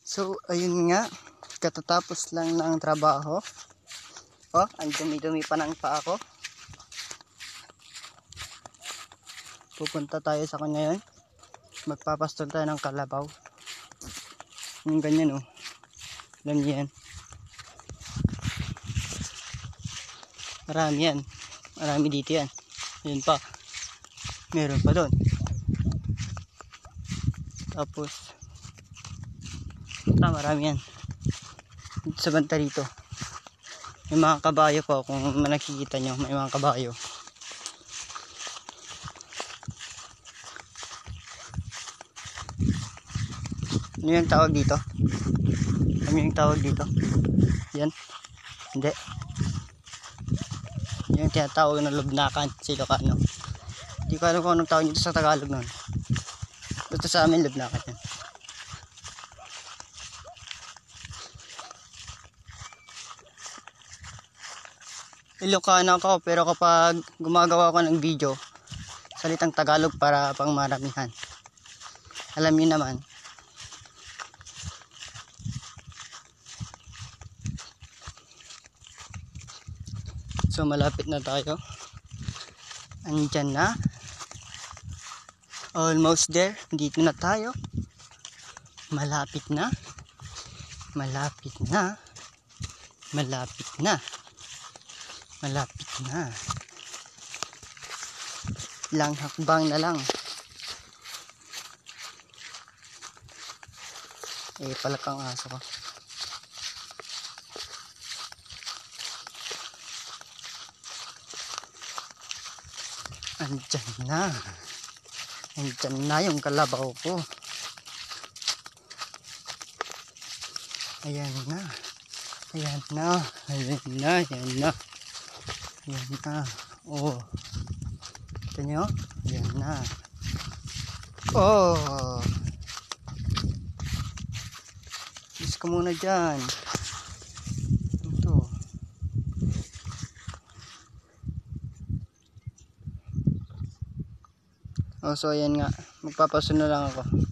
So, ayun nga. Katatapos lang ng trabaho. Oh, ang dumi-dumi pa ng paa ko. Pupunta tayo sa kanya ngayon. Magpapastol tayo ng kalabaw. Yung ganyan oh. Alam niyo yan. Marami yan. Marami dito yan. Ayun pa. Meron pa doon. Tapos marami yan. Dito sa banta rito. May mga kabayo po. Kung nakikita nyo, may mga kabayo. Ano yung tawag dito? Ano yung tawag dito? Yan? Hindi. Yung tinatawag na lubnakan sa Ilocano. Hindi ko alam kung anong tawag dito sa Tagalog nun. Basta sa amin lubnakan yan. Ilocano ako, pero kapag gumagawa ko ng video, salitang Tagalog para pang maramihan. Alam niyo naman. So malapit na tayo. Andyan na. Almost there. Dito na tayo. Malapit na. Malapit na. Malapit na. Malapit na. Ilang hakbang na lang. Palakang aso ko. Andyan na. Andyan na yung kalabaw ko. Ayan na. Ayan na. Ayan na. Ayan na. Ayan na. Oh. Ito nyo? Ayan na. Oh. Bis ka muna dyan. Ito. Oh, so ayan nga. Magpapasunod lang ako.